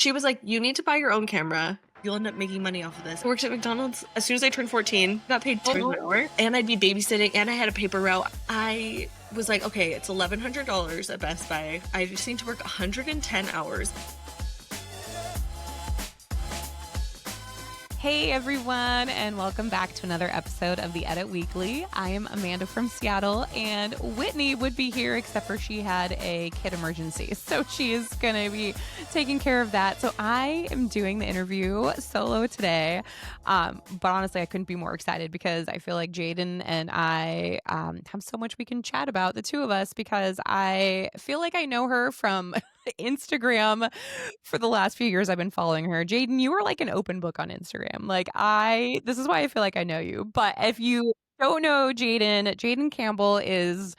She was like, you need to buy your own camera. You'll end up making money off of this. I worked at McDonald's. As soon as I turned 14, got paid $10 an hour, and I'd be babysitting, and I had a paper route. I was like, okay, it's $1,100 at Best Buy. I just need to work 110 hours. Hey everyone, and welcome back to another episode of the Edit Weekly. I am Amanda from Seattle, and Whitney would be here except for she had a kid emergency. So she is going to be taking care of that. So I am doing the interview solo today. But honestly, I couldn't be more excited because I feel like Jayden and I have so much we can chat about, the two of us, because I feel like I know her from Instagram for the last few years. I've been following her. Jayden, you are like an open book on Instagram. This is why I feel like I know you. But if you don't know Jayden Campbell is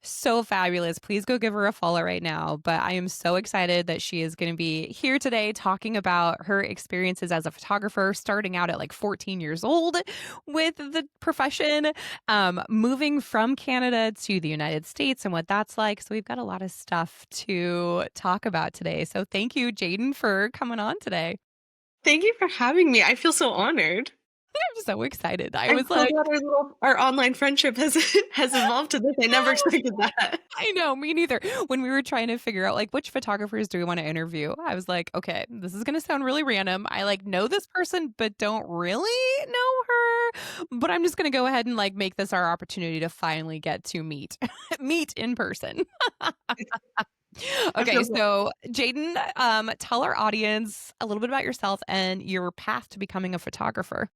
so fabulous. Please go give her a follow right now. But I am so excited that she is going to be here today talking about her experiences as a photographer, starting out at like 14 years old with the profession, moving from Canada to the United States and what that's like. So we've got a lot of stuff to talk about today. So thank you, Jayden, for coming on today. Thank you for having me. I feel so honored. I'm so excited. I'm so glad our online friendship has evolved to this. I never expected that. I know, me neither. When we were trying to figure out like which photographers do we want to interview, I was like, okay, this is gonna sound really random. I like know this person, but don't really know her. But I'm just gonna go ahead and like make this our opportunity to finally get to meet in person. Okay, so Jayden, tell our audience a little bit about yourself and your path to becoming a photographer.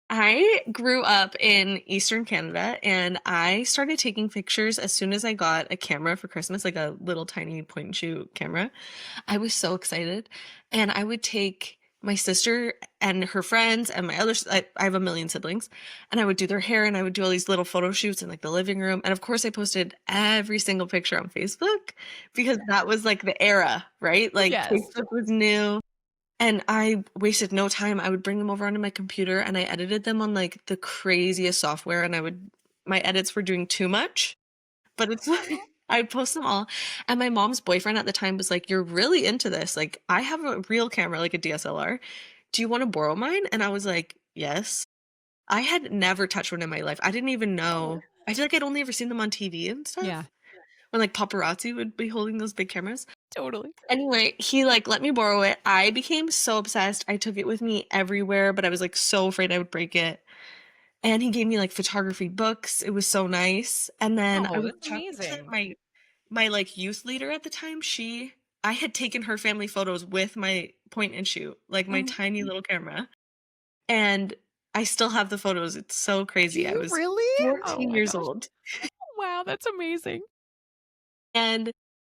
I grew up in Eastern Canada, and I started taking pictures as soon as I got a camera for Christmas, like a little tiny point and shoot camera. I was so excited, and I would take my sister and her friends and my other, I have a million siblings, and I would do their hair, and I would do all these little photo shoots in like the living room. And of course I posted every single picture on Facebook because that was like the era, right? Like Yes. Facebook was new. And I wasted no time. I would bring them over onto my computer and I edited them on like the craziest software, and my edits were doing too much, but it's like I'd post them all. And my mom's boyfriend at the time was like, "You're really into this. Like, I have a real camera, like a DSLR. Do you want to borrow mine?" And I was like, "Yes." I had never touched one in my life. I didn't even know. I feel like I'd only ever seen them on TV and stuff. Yeah. When like paparazzi would be holding those big cameras. Totally. Anyway, he like let me borrow it. I became so obsessed. I took it with me everywhere, but I was like so afraid I would break it. And he gave me like photography books. It was so nice. And then I was that's talking to amazing. my like youth leader at the time. I had taken her family photos with my point and shoot, like my tiny little camera. And I still have the photos. It's so crazy. Do I you was really? 14 Oh my years gosh. old. Wow, that's amazing. And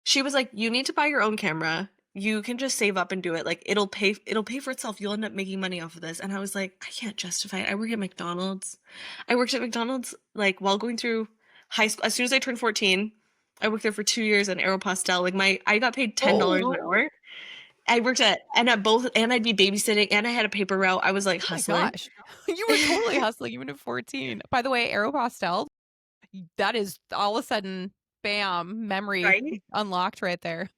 she was like, "You need to buy your own camera. You can just save up and do it. Like it'll pay for itself. You'll end up making money off of this." And I was like, "I can't justify it. I work at McDonald's." I worked at McDonald's like while going through high school. As soon as I turned 14, I worked there for 2 years in Aeropostale. Like I got paid $10 an hour. I worked at both, and I'd be babysitting, and I had a paper route. I was like Oh my hustling. gosh. You were totally hustling even at 14. By the way, Aeropostale, that is all of a sudden, bam, memory Right? unlocked right there.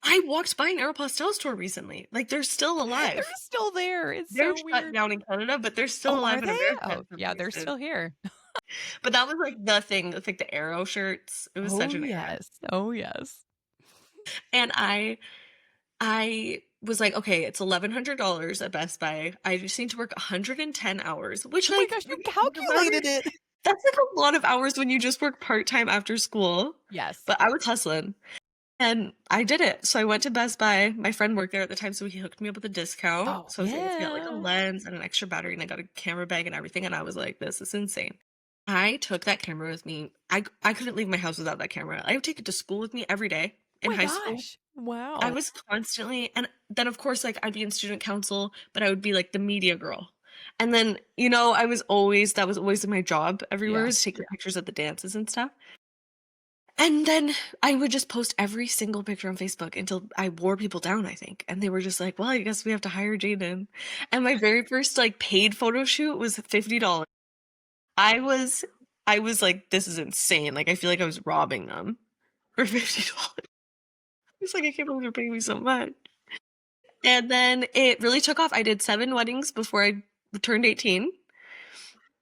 I walked by an Aeropostale store recently. Like they're still alive. They're still there. It's They're so shut weird. down in Canada, but they're still Oh, are alive in they? America Oh, in some yeah, they're places. still here. But that was like the thing. It's like the Arrow shirts. It was such Oh, an era. yes. Oh, yes. And I was like, okay, it's $1,100 at Best Buy. I just need to work 110 hours, which Oh my like gosh, you when you think about calculated it, it. that's like a lot of hours when you just work part-time after school. Yes. But I was hustling. And I did it. So I went to Best Buy. My friend worked there at the time, so he hooked me up with a discount. Oh, So I was able to get like a yeah. lens and an extra battery, and I got a camera bag and everything. And I was like, this is insane. I took that camera with me. I couldn't leave my house without that camera. I would take it to school with me every day Oh in my high school. gosh. Wow. I was constantly, and then of course, like I'd be in student council, but I would be like the media girl. And then, that was always my job everywhere, Yeah. was taking pictures at the dances and stuff. And then I would just post every single picture on Facebook until I wore people down, I think. And they were just like, well, I guess we have to hire Jayden. And my very first like paid photo shoot was $50. I was like, this is insane. Like I feel like I was robbing them for $50. It's like, I can't believe you're paying me so much. And then it really took off. I did 7 weddings before I turned 18.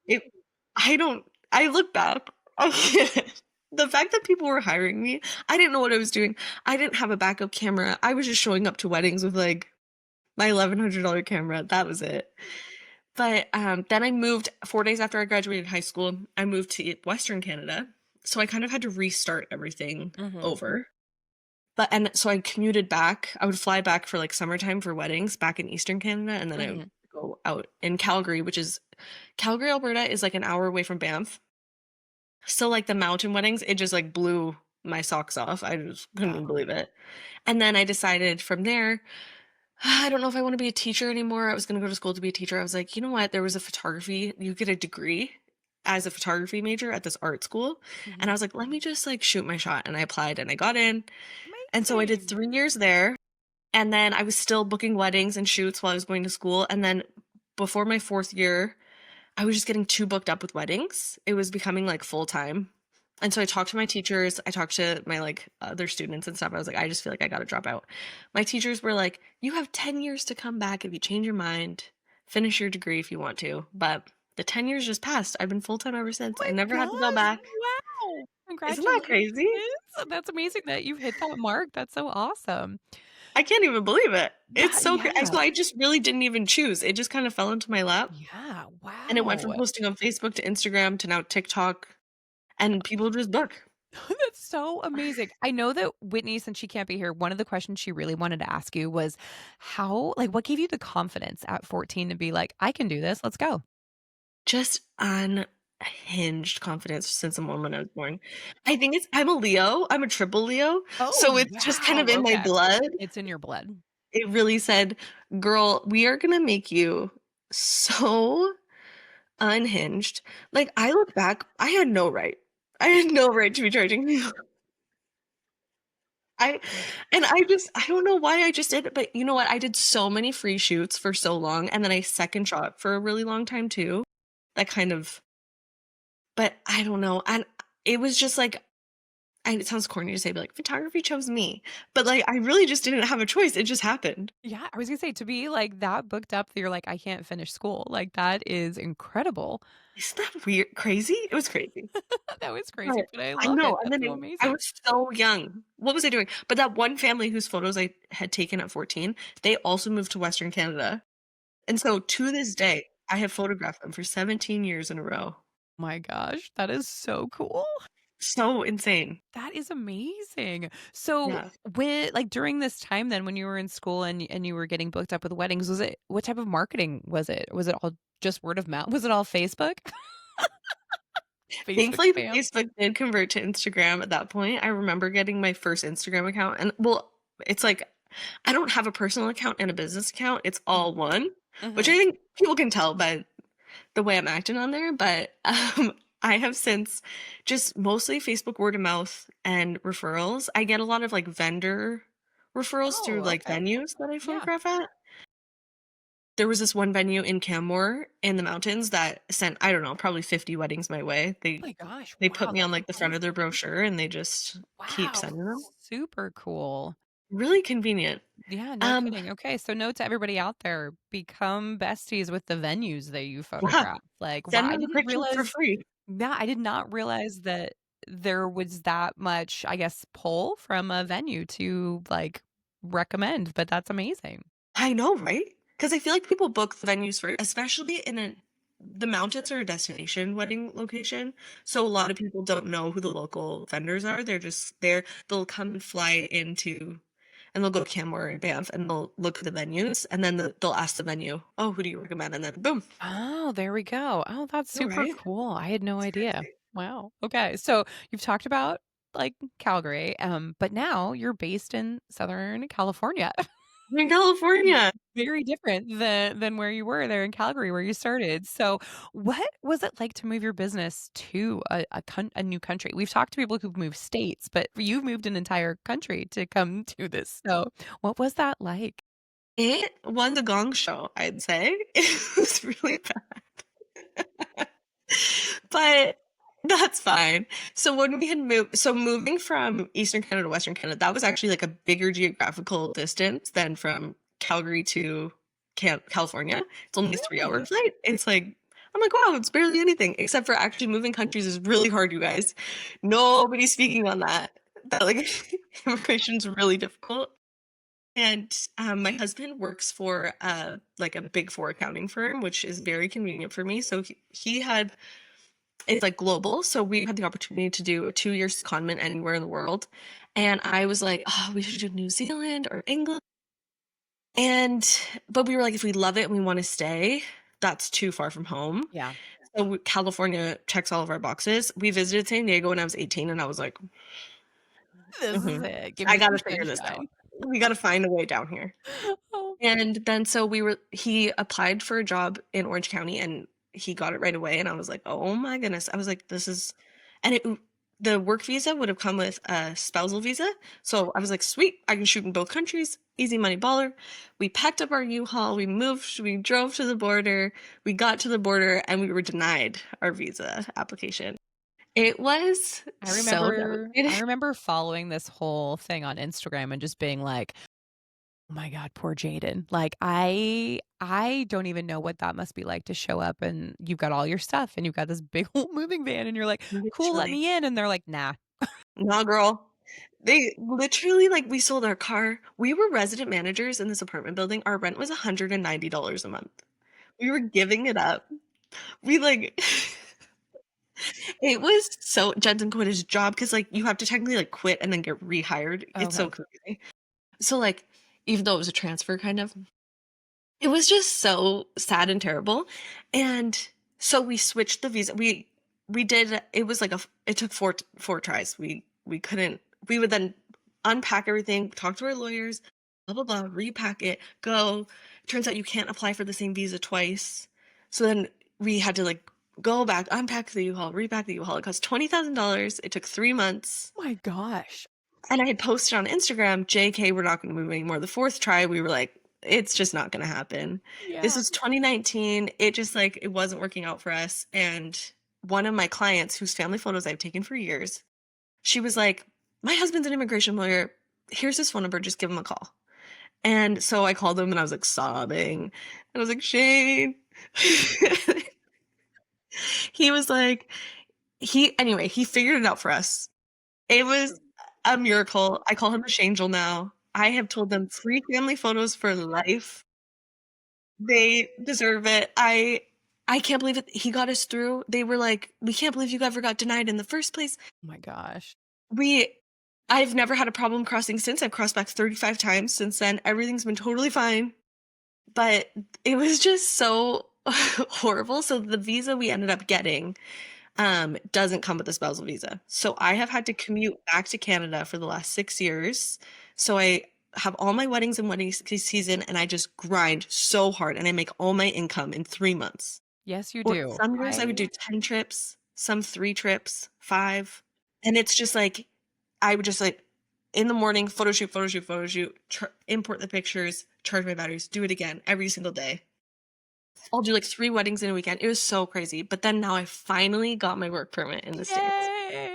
It I don't I look back, I can't. The fact that people were hiring me, I didn't know what I was doing. I didn't have a backup camera. I was just showing up to weddings with, like, my $1,100 camera. That was it. But, then I moved 4 days after I graduated high school, I moved to Western Canada, so I kind of had to restart everything Mhm. over. But and so I commuted back. I would fly back for, like, summertime for weddings back in Eastern Canada, and then I would Mhm. go out in Calgary, which is Calgary, Alberta is, like, an hour away from Banff. So, like, the mountain weddings, it just, like, blew my socks off. I just couldn't Yeah. even believe it. And then I decided from there, I don't know if I wanna be a teacher anymore. I was gonna go to school to be a teacher. I was like, "You know what? There was a photography you get a degree as a photography major at this art school." And I Mhm. was like, "Let me just, like, shoot my shot." And I applied and I got in. And so I did Amazing. 3 years there, and then I was still booking weddings and shoots while I was going to school, and then before my 4th year, I was just getting too booked up with weddings. It was becoming, like, full-time. And so I talked to my teachers, I talked to my, like, other students and stuff. I was like, "I just feel like I gotta drop out." My teachers were like, "You have 10 years to come back if you change your mind. Finish your degree if you want to." But the 10 years just passed. I've been full-time ever since. I My never had to go gosh, back. wow. Isn't that Congratulations. crazy? That's amazing that you've hit that mark. That's so awesome. I can't even believe it. It's That so cra yeah. so I just really didn't even choose. It just kinda fell into my lap, Yeah, and it went from wow. posting on Facebook to Instagram to now TikTok, and people just book. That's so amazing. I know that Whitney, since she can't be here, one of the questions she really wanted to ask you was how like, what gave you the confidence at 14 to be like, "I can do this, let's go." Just unhinged confidence since the moment I was born. I think it's I'm a Leo, I'm a triple Leo, Oh, so it's just kind of wow, in my okay. blood. It's in your blood. It really said, "Girl, we are gonna make you so unhinged." Like, I look back, I had no right. I had no right to be charging you. I and I don't know why I just did it, but you know what? I did so many free shoots for so long, and then I second shot for a really long time too. That kind of but I don't know, and it was just like and it sounds corny to say, but, like, photography chose me, but, like, I really just didn't have a choice, it just happened. Yeah, I was gonna say to be, like, that booked up that you're like, "I can't finish school," like, that is incredible. Isn't that weird crazy? It was crazy. That was crazy, But but I I love know, it. and That's then so I amazing. was so young. What was I doing? But that one family whose photos I had taken at 14, they also moved to Western Canada, and so to this day, I have photographed them for 17 years in a row. My gosh, that is so cool. So insane. That is amazing. So, Yeah. when like, during this time then when you were in school and you were getting booked up with weddings, was it what type of marketing was it? Was it all just word of mouth? Was it all Facebook? Facebook Thankfully, the spam? Facebook did convert to Instagram at that point. I remember getting my first Instagram account and well, it's like I don't have a personal account and a business account, it's Mhm, all one, which I mhm. think people can tell by the way I'm acting on there, but, I have since just mostly Facebook word of mouth and referrals. I get a lot of, like, vendor referrals through, Oh, like, okay. venues that I Yeah. photograph at. There was this one venue in Canmore in the mountains that sent, I don't know, probably 50 weddings my way. Oh my gosh, They put wow, me on, that's like, the front of their amazing. brochure, and they just keep Wow, sending them. super cool. Really convenient. Yeah, no Um, kidding. Okay, so note to everybody out there, become besties with the venues that you yeah, photograph. Like, wow, send I them didn't pictures for realize free. yeah, I did not realize that there was that much, I guess, pull from a venue to, like, recommend, but that's amazing. I know, right? Because I feel like people book the venues for especially in the mountains are a destination wedding location, so a lot of people don't know who the local vendors are, they're just there they'll come and fly into and they'll go to Canmore and Banff, and they'll look at the venues, and then they'll ask the venue, "Oh, who do you recommend?" And then boom. Oh, there we go. Oh, that's All super right. cool. I had no It's idea. crazy. Wow. Okay, so you've talked about, like, Calgary, but now you're based in Southern California. I'm in California. Very different than where you were there in Calgary where you started. So, what was it like to move your business to a new country? We've talked to people who've moved states, but you've moved an entire country to come to this. So, what was that like? It was a gong show, I'd say. It was really bad. But that's fine. So when we had moved so moving from Eastern Canada to Western Canada, that was actually, like, a bigger geographical distance than from Calgary to California. It's only a 3 hour Really? flight. It's like, I'm like, wow, it's barely anything, except for actually moving countries is really hard, you guys. Nobody's speaking on that. That like immigration's really difficult. And my husband works for like a big four accounting firm, which is very convenient for me. So he had it's like global. So we had the opportunity to do a 2 year secondment anywhere in the world. And I was like, oh, we should do New Zealand or England. And but we were like, if we love it and we want to stay, that's too far from home. Yeah. So California checks all of our boxes. We visited San Diego when I was 18, and I was like, This is "Mhm, it. Give I me got some to figure this out. sunshine. We got to find a way down here." Oh, And then so he applied for a job in Orange County and he got it right away. And I was like, oh my goodness. I was like, this is, and the work visa would have come with a spousal visa. So I was like, sweet, I can shoot in both countries. Easy money baller. We packed up our U-Haul, we moved, we drove to the border, we got to the border, and we were denied our visa application. It was I so remember devastating. I remember following this whole thing on Instagram and just being like, "Oh my god, poor Jayden." Like I don't even know what that must be like to show up and you've got all your stuff and you've got this big old moving van and you're like, "Cool, let Literally. me in." And they're like, "Nah." Nah, girl. They literally like we sold our car. We were resident managers in this apartment building. Our rent was $190 a month. We were giving it up. We like it was so Jensen quit his job because like you have to technically like quit and then get rehired. It's Okay. so crazy. So like even though it was a transfer kind of, it was just so sad and terrible. And so we switched the visa. We did it was like it took four tries. We couldn't we would then unpack everything, talk to our lawyers, blah blah blah, repack it, go. Turns out you can't apply for the same visa twice. So then we had to like go back, unpack the U-Haul, repack the U-Haul. It cost $20,000. It took 3 months. Oh my gosh. And I had posted on Instagram, JK, we're not going to move anymore. The fourth try, we were like, it's just not going to happen. This Yeah. was 2019. It just like, it wasn't working out for us. And one of my clients, whose family photos I've taken for years, she was like, my husband's an immigration lawyer. Here's his phone number. Just give him a call. And so I called him and I was like sobbing. And I was like, Shane. He was like, anyway, he figured it out for us. It was a miracle. I call him a Shangel now. I have told them 3 family photos for life. They deserve it. I can't believe it. He got us through. They were like, "We can't believe you ever got denied in the first place." Oh my gosh. We I've never had a problem crossing since. I've crossed back 35 times since then. Everything's been totally fine. But it was just so horrible. So the visa we ended up getting doesn't come with a spousal visa. So I have had to commute back to Canada for the last 6 years. So I have all my weddings and wedding season, and I just grind so hard, and I make all my income in 3 months. Yes, you Or do. some years I would do I 10 trips, some 3 trips, 5. And it's just like, I would just like, in the morning, photo shoot, photo shoot, photo shoot, import the pictures, charge my batteries, do it again every single day. I'll do like 3 weddings in a weekend. It was so crazy. But then now I finally got my work permit in the States. Yay!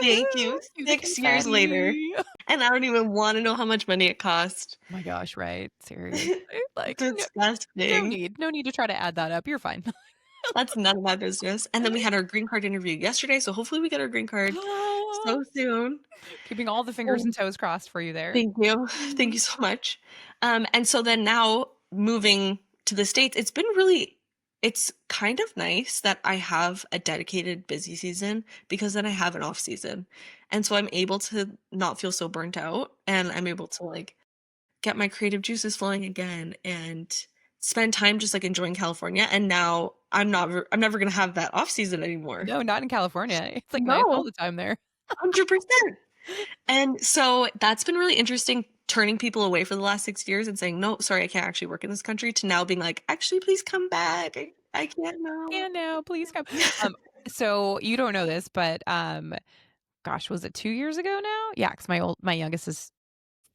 Thank you. Woohoo! Cue the 6 years later. confetti. Oh And I don't even want to know how much money it cost. my gosh, right? Seriously. Like, no Disgusting. need. No need to try to add that up. You're fine. That's none of my business. And then we had our green card interview yesterday. So hopefully we get our green card so soon. Keeping all the fingers Oh, and toes crossed for you there. thank you. Thank Mhm. you so much. And so then now moving to the States, it's kind of nice that I have a dedicated busy season because then I have an off season. And so I'm able to not feel so burnt out and I'm able to like get my creative juices flowing again and spend time just like enjoying California. And now I'm never going to have that off season anymore. No, not in California. It's, like, nice all No, the time there. 100%. And so that's been really interesting turning people away for the last 6 years and saying, no, sorry, I can't actually work in this country to now being like, actually, please come back. I can't now. "Yeah, no, please come." So you don't know this, but, gosh, was it 2 years ago now? Yeah, because my youngest is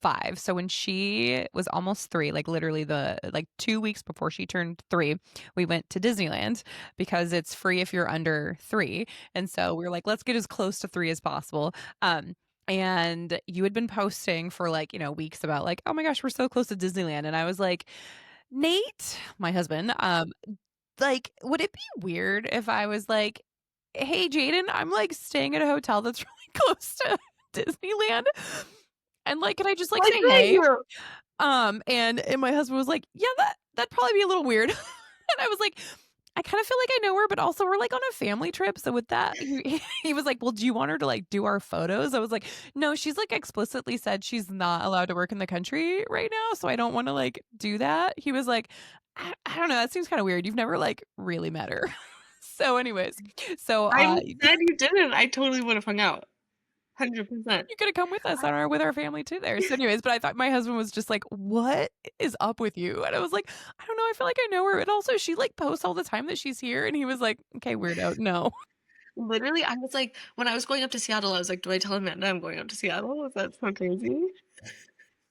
5. So when she was almost 3, like, literally like, 2 weeks before she turned 3, we went to Disneyland because it's free if you're under 3, and so we were like, "Let's get as close to 3 as possible." Um, and you had been posting for like, weeks about like, "Oh my gosh, we're so close to Disneyland." And I was like, "Nate, my husband, like, would it be weird if I was like, hey, Jayden, I'm like staying at a hotel that's really close to Disneyland. And like, can I just like Why say couldn't hey?" you? And my husband was like, "Yeah, that'd probably be a little weird." And I was like, "I kind of feel like I know her, but also we're like on a family trip." So with that, he was like, "Well, do you want her to like do our photos?" I was like, "No, she's like explicitly said she's not allowed to work in the country right now, so I don't want to like do that." He was like, I don't know, that seems kind of weird. You've never like really met her." So anyways, so I'm sad you didn't. I totally would have hung out. 100%. you could have come with us on our with our family too there. So anyways, but I thought my husband was just like, "What is up with you?" And I was like, "I don't know, I feel like I know her, and also she like posts all the time that she's here." And he was like, "Okay, weirdo, no." Literally, I was like, when I was going up to Seattle, I was like, do I tell Amanda I'm going up to Seattle? Is that so crazy?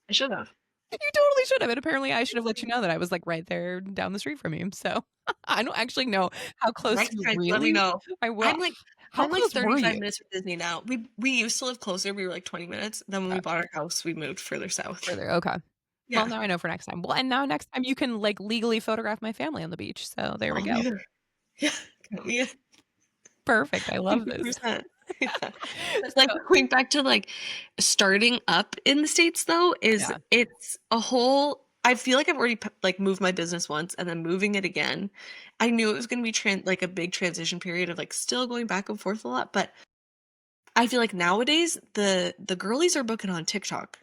I should have. You totally should have, and apparently I should have let you know that I was like right there down the street from you. So I don't actually know how close Next you time, let me really know. I will. I'm like How I'm like close were 35 you? minutes from Disney now. We used to live closer. We were like 20 minutes. Then when we bought our house, we moved further south. Further, okay. Well, Yeah. now I know for next time. Well, and now next time you can like legally photograph my family on the beach. So there we Oh, go. neither. Yeah. Count me in. Perfect. I love this. 100%. Yeah. But, like, So going back to, like, starting up in the States, though, is yeah. it's a whole I feel like I've already like, moved my business once and then moving it again. I knew it was gonna be like, a big transition period of, like, still going back and forth a lot, but I feel like nowadays, the girlies are booking on TikTok.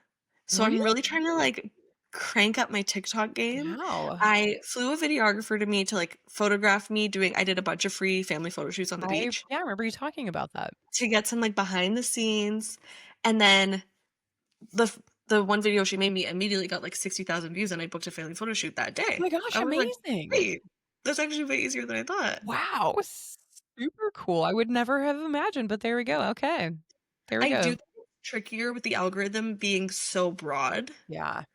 So I'm Really? really trying to, like, crank up my TikTok game. Wow. I flew a videographer to me to, like, photograph me doing I did a bunch of free family photo shoots on the beach I remember you talking about that. to get some, like, behind the scenes, and then the one video she made me immediately got, like, 60,000 views, and I booked a family photo shoot that Oh day. my gosh, I was like, amazing. "Wait, that's actually way easier than I thought." Wow, super cool. I would never have imagined, but there we go. Okay. There we I do go. think it's trickier with the algorithm being so broad Yeah.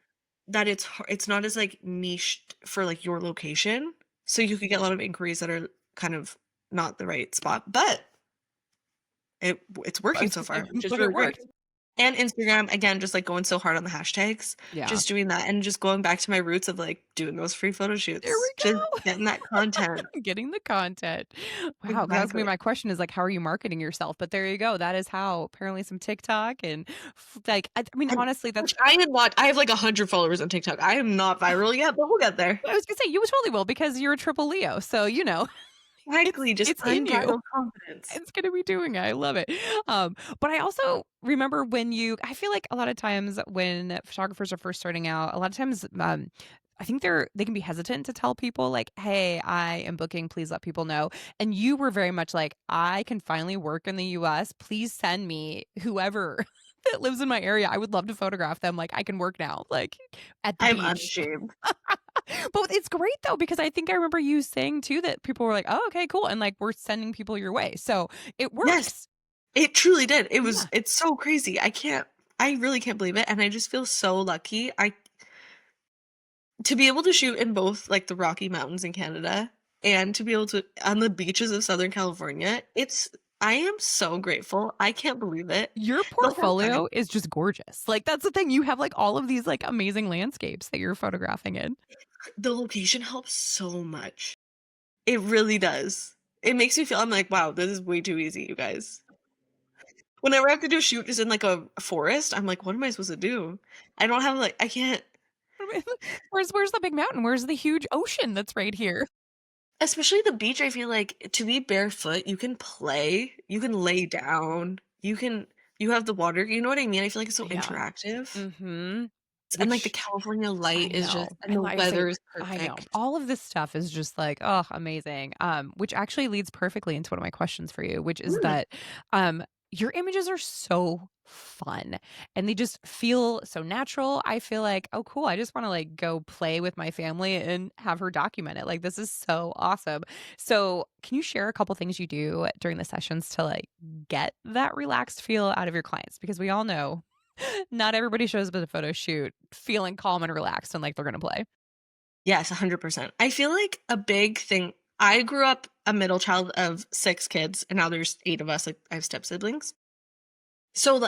that it's not as, like, niched for, like, your location, so you could get a lot of inquiries that are kind of not the right spot, but it's I working was so gonna say, far, which is but it really great. worked. And Instagram, again, just, like, going so hard on the hashtags, Yeah. just doing that and just going back to my roots of, like, doing those free photo There shoots, we just go. getting that content. Getting the content. Wow, 'cause that was gonna be Exactly. my question is, like, how are you marketing yourself? But there you go. That is how apparently some TikTok and like, I mean, And honestly, that's which I have, like, 100 followers on TikTok. I am not viral yet, but we'll get there. I was gonna say you totally will because you're a triple Leo, so, Exactly, just it's in you. unbridled confidence. It's gonna be doing it. I love it. But I also remember when I feel like a lot of times when photographers are first starting out, a lot of times, I think they can be hesitant to tell people like, "Hey, I am booking. Please let people know." And you were very much like, "I can finally work in the US. Please send me whoever that lives in my area. I would love to photograph them. Like, I can work now, like at the I'm beach." unashamed. But it's great though, because I think I remember you saying too that people were like, "Oh, okay, cool." And like we're sending people your way. So it Yes, works. it truly did. Yeah. It's so crazy. I really can't believe it, and I just feel so lucky. I To be able to shoot in both, like, the Rocky Mountains in Canada and to be able to on the beaches of Southern California, I am so grateful. I can't believe it. Your The whole time. portfolio is just gorgeous. Like that's the thing. You have like all of these like amazing landscapes that you're photographing in. The location helps so much. It really does. It makes me feel I'm like, "Wow, this is way too easy, you guys." Whenever I have to do a shoot just in, like, a forest, I'm like, "What am I supposed to do?" I don't have, like I can't Where's the big mountain? Where's the huge ocean that's right here? especially the beach, I feel like to be barefoot, you can play, you can lay down, you have the water, you know what I mean? I feel like it's so Yeah. interactive, Mm-hmm. and, like, the Which California light I is just know, and and the like I say, weather is I know. perfect. All of this stuff is just like, oh, amazing. Which actually leads perfectly into one of my questions for you, which is Mm, that, your images are so fun and they just feel so natural. I feel like, oh, cool. I just want to like go play with my family and have her document it. Like, this is so awesome. So, can you share a couple things you do during the sessions to like get that relaxed feel out of your clients? Because we all know not everybody shows up at a photo shoot feeling calm and relaxed and like they're gonna play. yes, 100%. I feel like a big thing I grew up a middle child of 6 kids, and now there's 8 of us, like, I have step siblings.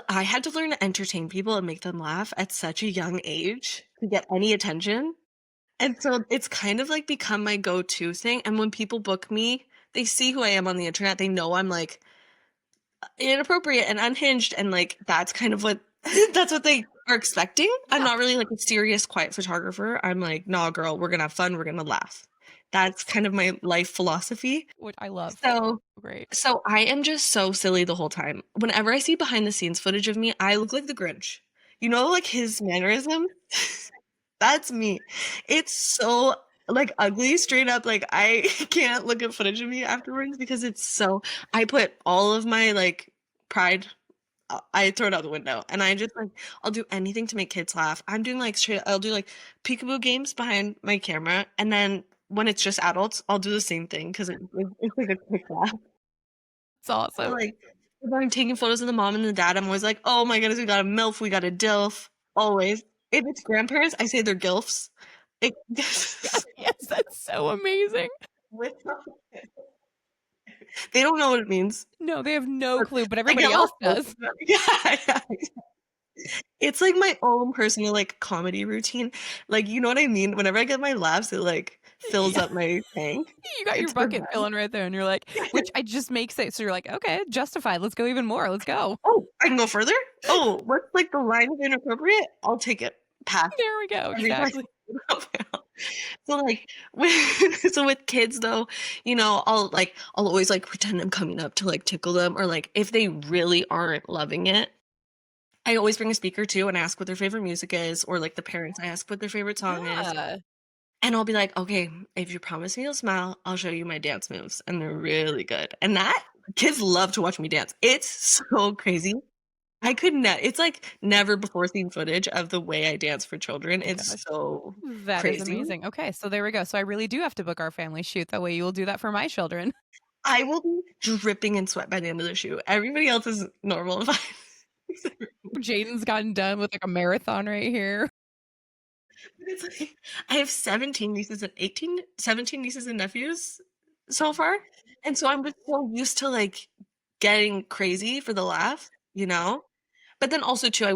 I had to learn to entertain people and make them laugh at such a young age to get any attention, and so it's kind of, like, become my go-to thing, and when people book me, they see who I am on the internet, they know I'm, like, inappropriate and unhinged, and, like, that's kind of what that's what they are expecting. I'm Yeah. not really, like, a serious, quiet photographer. I'm like, "Nah, girl, we're gonna have fun, we're gonna laugh." That's kind of my life philosophy. Which I love. So Great. I am just so silly the whole time. Whenever I see behind the scenes footage of me, I look like the Grinch. You know, like, his mannerism? That's me. It's so, like, ugly, straight up, like, I can't look at footage of me afterwards because it's so I put all of my, like, pride I throw it out the window, and I just, like I'll do anything to make kids laugh. I'm doing, like, straight I'll do, like, peekaboo games behind my camera, and then when it's just adults, I'll do the same thing 'cause it's like a quick laugh. It's Or, awesome. like, if I'm taking photos of the mom and the dad, I'm always like, "Oh my goodness, we got a MILF, we got a DILF," always. If it's grandparents, I say they're GILFs. It Yes, that's so amazing. with they don't know what it means, No, they have no but clue, but I get everybody a little else excited does. about it. Yeah, yeah. It's like my own personal, like, comedy routine. Like, you know what I mean? Whenever I get my laughs, it, like, fills Yeah. up my tank. You got your It's for bucket them. filling right there, and you're like which I just makes it so you're like, "Okay, justified, let's go even more, let's go." Oh, I can go further? Oh, what's, like, the line of inappropriate? I'll take it. Pass. There we go, Every time. exactly. So, like, with kids, though, you know, I'll always, like, pretend I'm coming up to, like, tickle them or, like, if they really aren't loving it, I always bring a speaker too and ask what their favorite music is, or, like, the parents, I ask what their favorite song is, Yeah. and I'll be like, "Okay, if you promise me you'll smile, I'll show you my dance moves," and they're really good, and that kids love to watch me dance. It's so crazy. I could not it's, like, never before seen footage of the way I dance for children. Oh my It's gosh. so That is crazy. amazing. Okay, so there we go. So I really do have to book our family shoot, that way you will do that for my children. I will be dripping in sweat by the end of the shoot. Everybody else is normal and fine. Jayden's gotten done with, like, a marathon right here. It's like I have 17 nieces and 17 nieces and nephews so far, and so I'm just so used to, like, getting crazy for the laugh, you know? But then also too, I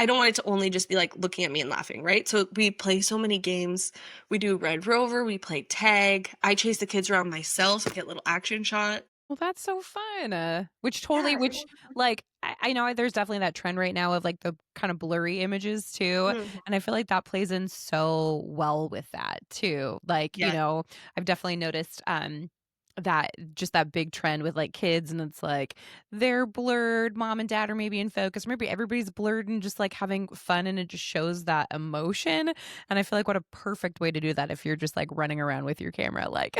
don't want it to only just be, like, looking at me and laughing, right? So we play so many games. We do Red Rover, we play tag, I chase the kids around myself, so I get a little action shot. Well, that's so fun, which Yeah, totally which, like, I know there's definitely that trend right now of, like, the kinda blurry images too, Mhm. and I feel like that plays in so well with that too. Like, Yes. I've definitely noticed, that just that big trend with, like, kids, and it's like, they're blurred, mom and dad are maybe in focus, maybe everybody's blurred and just, like, having fun, and it just shows that emotion, and I feel like what a perfect way to do that if you're just, like, running around with your camera, like,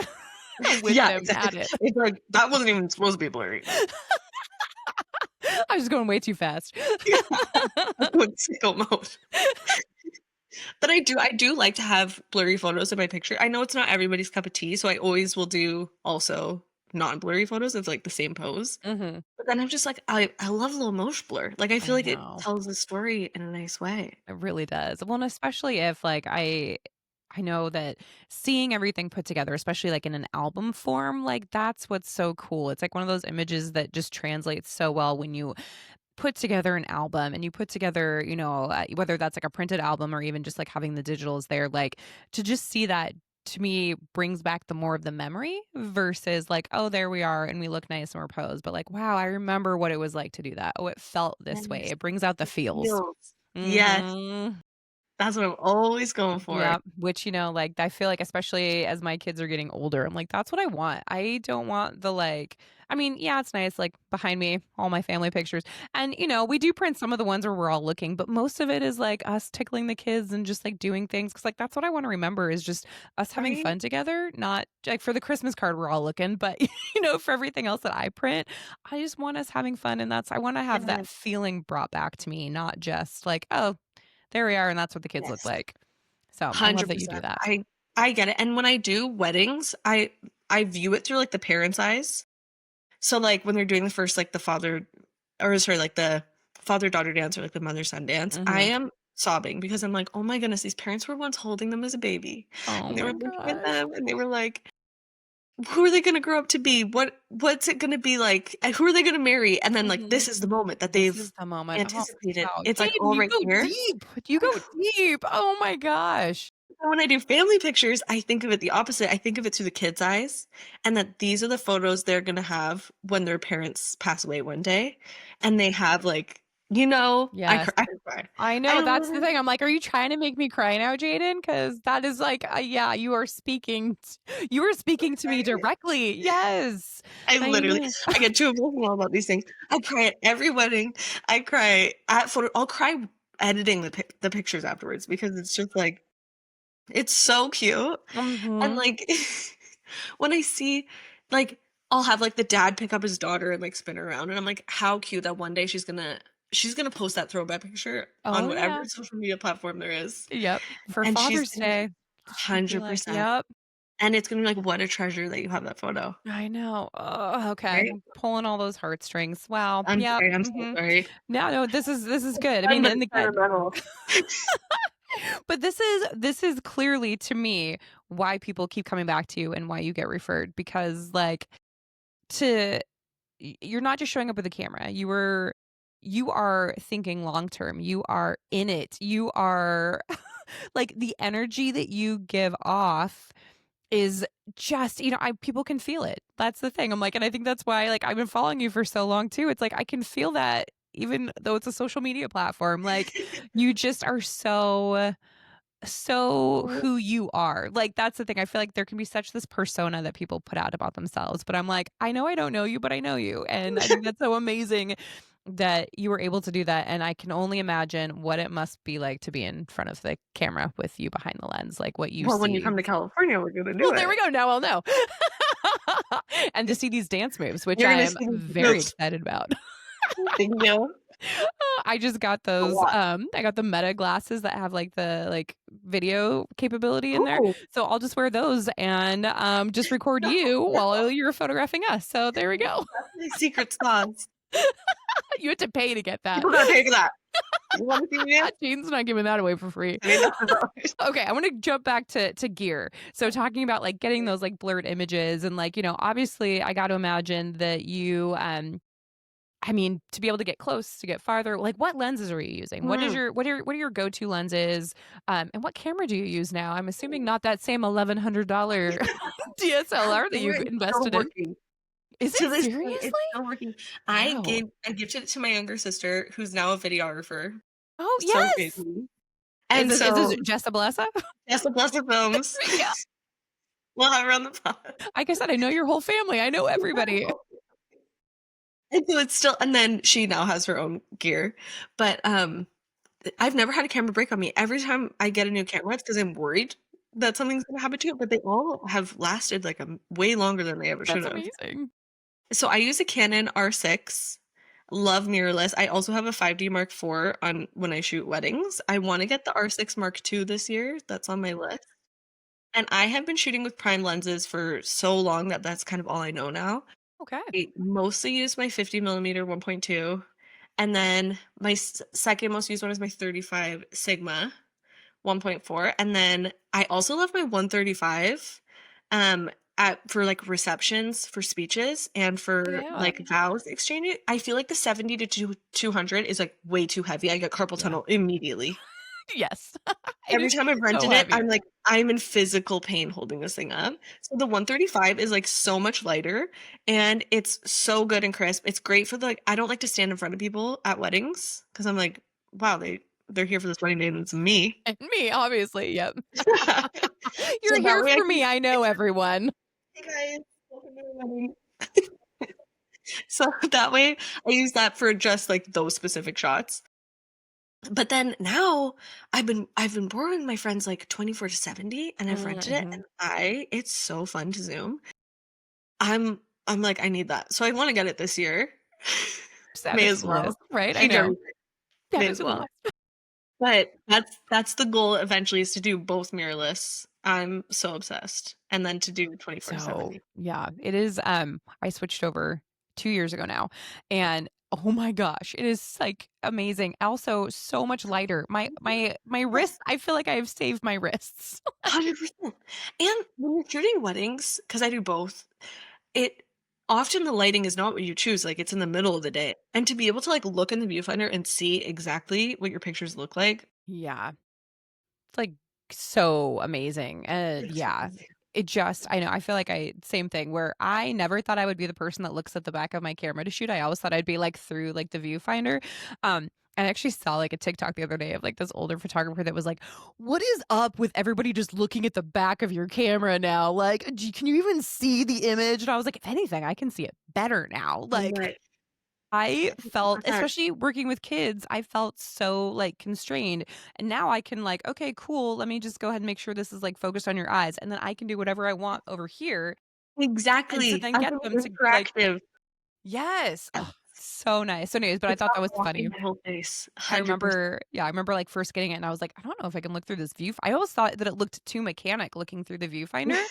with Yeah, them exactly. at it. It's like, that wasn't even supposed to be blurry. I was going way too fast. Yeah, I went sicko mode. But I do like to have blurry photos in my picture. I know it's not everybody's cup of tea, so I always will do also non-blurry photos of, like, the same pose. Mhm. But then I'm just like, I love a little motion blur. Like, I I feel like it know. tells the story in a nice way. It really does. Well, and especially if, like, I know that seeing everything put together, especially, like, in an album form, like, that's what's so cool. It's, like, one of those images that just translates so well when you put together an album and you put together, whether that's, like, a printed album or even just, like, having the digitals there, like, to just see that, to me, brings back the more of the memory versus, like, "Oh, there we are, and we look nice and we're posed," but, like, "Wow, I remember what it was like to do that. Oh, it felt this way." Yes, It brings out the the feels. feels. Yes, Mhm. that's what I'm always going for. Yeah, which, like, I feel like especially as my kids are getting older, I'm like, that's what I want. I don't want the, like I mean, yeah, it's nice, like, behind me, all my family pictures. And, we do print some of the ones where we're all looking, but most of it is, like, us tickling the kids and just, like, doing things because, like, that's what I wanna remember is just us having Right? fun together, not like, for the Christmas card, we're all looking, but, for everything else that I print, I just want us having fun, and I wanna have that Yes, feeling brought back to me, not just like, "Oh, there we are, and that's what the kids look yes. like." So, I love that you do 100%. that. I get it, and when I do weddings, I view it through, like, the parents' eyes. So, like, when they're doing the first, like, the father or sorry, like, the father-daughter dance or, like, the mother-son dance, I Mhm. am sobbing because I'm like, "Oh my goodness, these parents were once holding them as a baby, Oh and they were my looking at gosh. them, and they were like" who are they gonna grow up to be? What's it gonna be like? And who are they gonna marry? And then like Mhm. this is the moment that This they've is the moment. Oh, anticipated. wow. It's like Jayden, all you right go here. deep. You go deep. Oh my gosh. And when I do family pictures, I think of it the opposite. I think of it through the kids' eyes, and that these are the photos they're gonna have when their parents pass away one day, and they have like, Yes. I could cry. I I know, that's the literally, thing. I'm like, "Are you trying to make me cry now, Jayden? Because that is like, yeah, you are speaking to me directly. Yes. I I literally, know. I get too emotional about these things. I cry at every wedding. I cry at photo. I'll cry editing the pictures afterwards because it's just like it's so cute. And Mhm. like when I see like I'll have like the dad pick up his daughter and like spin her around and I'm like, how cute that one day she's gonna post that throwback picture on Oh, whatever yeah. social media platform there is. Yep. For And she's Father's gonna be Day, she'll be like, 100%. "Yep." And it's gonna be like, what a treasure that you have that photo. I know. Oh, okay. Right? Pulling all those heartstrings. Wow. I'm Yep. sorry, I'm so Mhm. sorry. No, no, this is It's good. I fun, mean, but and it's again, sentimental. but this is clearly to me why people keep coming back to you and why you get referred because like to you're not just showing up with a camera. You are thinking long term. You are in it. You are like the energy that you give off is just, I people can feel it. That's the thing. I'm like, and I think that's why like I've been following you for so long too. It's like I can feel that even though it's a social media platform. Like you just are so Oh, who you are. Like that's the thing. I feel like there can be such this persona that people put out about themselves, but I'm like, I know I don't know you, but I know you. And I think that's so amazing that you were able to do that. And I can only imagine what it must be like to be in front of the camera with you behind the lens, like what you well, when you see. come to California, we're gonna Well, do there we it. go. Now I'll know. And to see these dance moves, which You're I gonna am see me very moves. excited about. Thank you. I just got A those, lot. I got the Meta glasses that have, like, the, like, video capability in there, Oh, so I'll just wear those and, just record no, you no. while you're photographing us, so there we go. That's my secret sauce. You had to pay to get that. People gotta pay for that. You wanna see me dance? Gene's not giving that away for free. $20,000. Okay, I wanna jump back to gear. So talking about, like, getting those, like, blurred images and, like, obviously, I gotta imagine that you, I mean, to be able to get close, to get farther, like what lenses are you using? What is Mm. your what are your go-to lenses? And what camera do you use now? I'm assuming not that same $1,100 DSLR that you've It's still invested in. working. Is To it this day, it's seriously? still working. Wow. I gifted it to my younger sister, who's now a videographer. Oh, So yes. crazy. Is And this so, Jessa Blessa? Tesla Blessed Films. Yeah. We'll have her on the pod. Like I said, I know your whole family. I know everybody. And so it's still, and then she now has her own gear. But I've never had a camera break on me. Every time I get a new camera, it's because I'm worried that something's gonna happen to it, but they all have lasted like way longer than they ever should That's have. amazing. So I use a Canon R6. Love mirrorless. I also have a 5D Mark IV on when I shoot weddings. I want to get the R6 Mark II this year. That's on my list. And I have been shooting with prime lenses for so long that that's kind of all I know now. Okay. I mostly use my 50 millimeter 1.2, and then my second most used one is my 35 Sigma 1.4, and then I also love my 135 um at for like receptions for speeches and for Yeah. like vows exchange. I feel like the 70 to 200 is like way too heavy. I get carpal Yeah. tunnel immediately. Yes. It Every is time I've so rented it, heavy. I'm in physical pain holding this thing up. So the 135 is like so much lighter and it's so good and crisp. It's great for the like I don't like to stand in front of people at weddings because I'm like, wow, they're here for this wedding day and it's me. And me, obviously. Yep. So You're that here way I for can me. I know everyone. hey guys, welcome to my wedding. So that way I use that for just like those specific shots. But then now I've been borrowing my friends like 24 to 70 and I've rented it Mhm. and I it's so fun to zoom. I'm like, "I need that." So I wanna get it this year. Just add May it to as the well. list, right? I Change know. everything. Add May it as to the well. list. But that's the goal eventually is to do both mirrorless. I'm so obsessed. And then to do 24 to So, 70. yeah, it is, I switched over 2 years ago now, and Oh my gosh, it is, like, amazing. Also, so much lighter. My wrists, I feel like I have saved my wrists. 100%. And when you're shooting weddings, because I do both, it often the lighting is not what you choose, like, it's in the middle of the day, and to be able to, like, look in the viewfinder and see exactly what your pictures look like, Yeah. It's, like, so amazing, it's yeah. amazing. It just I know, I feel like I same thing where I never thought I would be the person that looks at the back of my camera to shoot. I always thought I'd be, like, through, like, the viewfinder. I actually saw, like, a TikTok the other day of, like, this older photographer that was like, "What is up with everybody just looking at the back of your camera now? Like, do can you even see the image?" And I was like, "If anything, I can see it better now." So Like, much. I felt 100%. especially working with kids, I felt so, like, constrained, and now I can, like, "Okay, cool, let me just go ahead and make sure this is, like, focused on your eyes, and then I can do whatever I want over here," and to Exactly. then I get think them to, like interactive. yes. Yes. Oh, so nice, so nice, but I It's thought that not was blocking funny. my whole face. I 100%. remember yeah, I remember, like, first getting it, and I was like, "I don't know if I can look through this view." I always thought that it looked too mechanic looking through the viewfinder.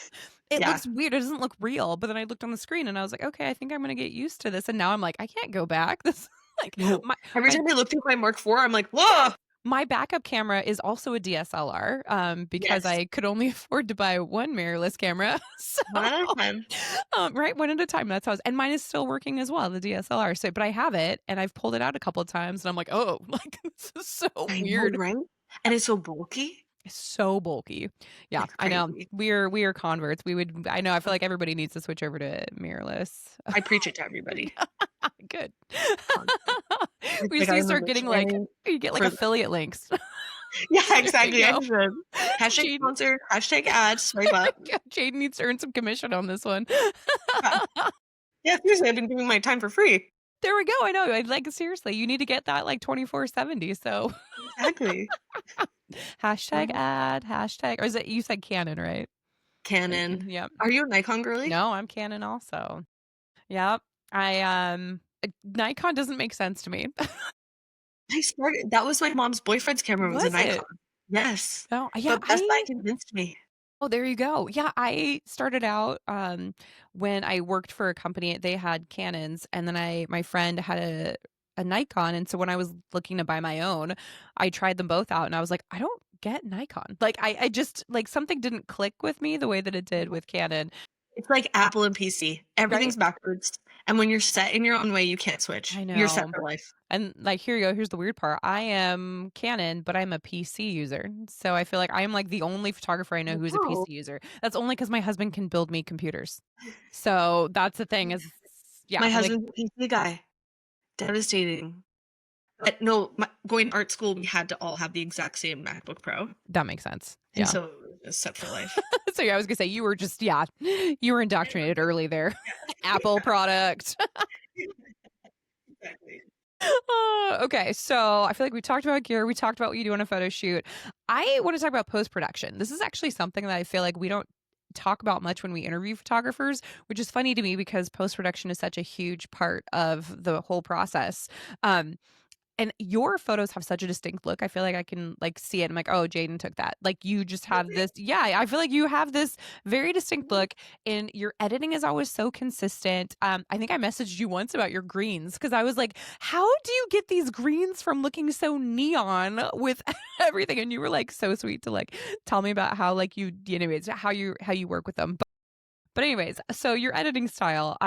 It Yeah. looks weird, it doesn't look real, but then I looked on the screen and I was like, "Okay, I think I'm gonna get used to this," and now I'm like, "I can't go back." This like, No. my Every my time I look through my Mark IV, I'm like, yeah. "Whoa!" My backup camera is also a DSLR, because Yes. I could only afford to buy 1 mirrorless camera. So, 1 at a time. right, 1 at a time, that's how and mine is still working as well, the DSLR, so but I have it, and I've pulled it out a couple of times, and I'm like, "Oh, like, this is so I know, weird." right? And it's so bulky. It's so bulky. Yeah, It's I know. crazy. We are converts. We would I know, I feel like everybody needs to switch over to mirrorless. I preach it to everybody Good. constantly. It's We like just need to I'm start a getting, like shining you get, like, for the affiliate links. Yeah, There you exactly, I go. should. Hashtag Jaden sponsor, hashtag ad, swipe up. yeah, Jaden needs to earn some commission on this one. Yeah. Yeah, seriously, I've been giving my time for free. There we go, I know, like, seriously, you need to get that, like, 24/70, so Exactly. hashtag Mhm. ad, hashtag or is it you said Canon, right? Canon. Yep. Are you a Nikon girly? No, I'm Canon also. Yep. Nikon doesn't make sense to me. I started that was my mom's boyfriend's camera was a Was Nikon. it? Yes, Oh, yeah, but Best Buy convinced me. oh, there you go. Yeah, I started out, when I worked for a company, they had Canons, and then my friend had a Nikon, and so when I was looking to buy my own, I tried them both out, and I was like, "I don't get Nikon." Like, I just like, something didn't click with me the way that it did with Canon, It's like Apple and PC. right? Everything's backwards, and when you're set in your own way, you can't switch. I You're set know. for life. And, like, here you go, here's the weird part, I am Canon, but I'm a PC user, so I feel like I am, like, the only photographer I know who's a Oh, PC user. That's only because my husband can build me computers. So, that's the thing is yeah, my like husband's a PC guy. Devastating. But no, going to art school, we had to all have the exact same MacBook Pro, that makes sense. and Yeah. so it's set for life. So, yeah, I was gonna say you were just yeah, you were indoctrinated early there. Apple product. Exactly. Okay, so I feel like we talked about gear, we talked about what you do on a photo shoot. I want to talk about post production. This is actually something that I feel like we don't talk about much when we interview photographers, which is funny to me because post production is such a huge part of the whole process. Um, and your photos have such a distinct look. I feel like I can, like, see it. I'm like, "Oh, Jayden took that." Like, you just have this yeah, I feel like you have this very distinct look, and your editing is always so consistent. I think I messaged you once about your greens because I was like, "How do you get these greens from looking so neon with everything?" And you were, like, so sweet to, like, tell me about how, like, anyways, how you work with them. But anyways, so your editing style,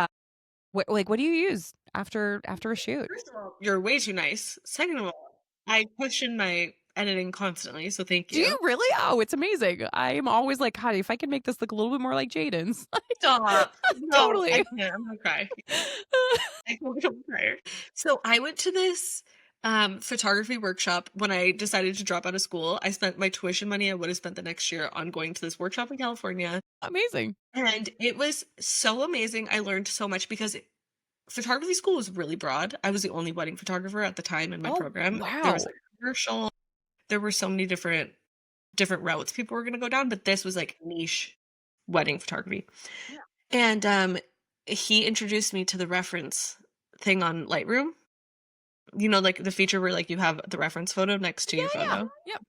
what do you use after a shoot? First of all, you're way too nice. Second of all, I question my editing constantly, so thank Do you you. really? Oh, it's amazing. I'm always like, "God, if I could make this look a little bit more like Jaden's." Stop. No, I Totally. can't. I'm gonna cry. I will become a crier. So I went to this photography workshop when I decided to drop out of school. I spent my tuition money I would have spent the next year on going to this workshop in California. Amazing. And it was so amazing. I learned so much because photography school was really broad. I was the only wedding photographer at the time in my Oh, program. There was wow. like commercial, there were so many different routes people were gonna go down, but this was like niche wedding photography. Yeah. And he introduced me to the reference thing on Lightroom. You know, like the feature where like you have the reference photo next to Yeah, your yeah. photo. Yep.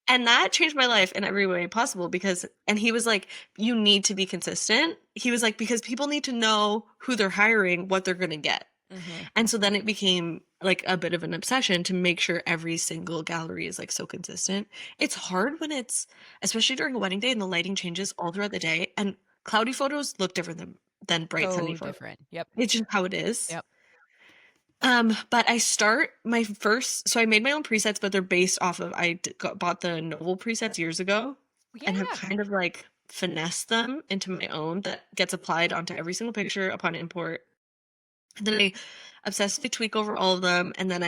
And that changed my life in every way possible because and he was like, "You need to be consistent." He was like, "Because people need to know who they're hiring, what they're gonna get." Mhm. And so then it became like a bit of an obsession to make sure every single gallery is like so consistent. It's hard when it's especially during a wedding day and the lighting changes all throughout the day and cloudy photos look different than bright sunny So photos. different. Yep. It's just how it is. Yep. But I start my first so I made my own presets, but they're based off of bought the Novel presets years ago and have Yeah. kind of like finessed them into my own that gets applied onto every single picture upon import. And then I obsessively tweak over all of them, and then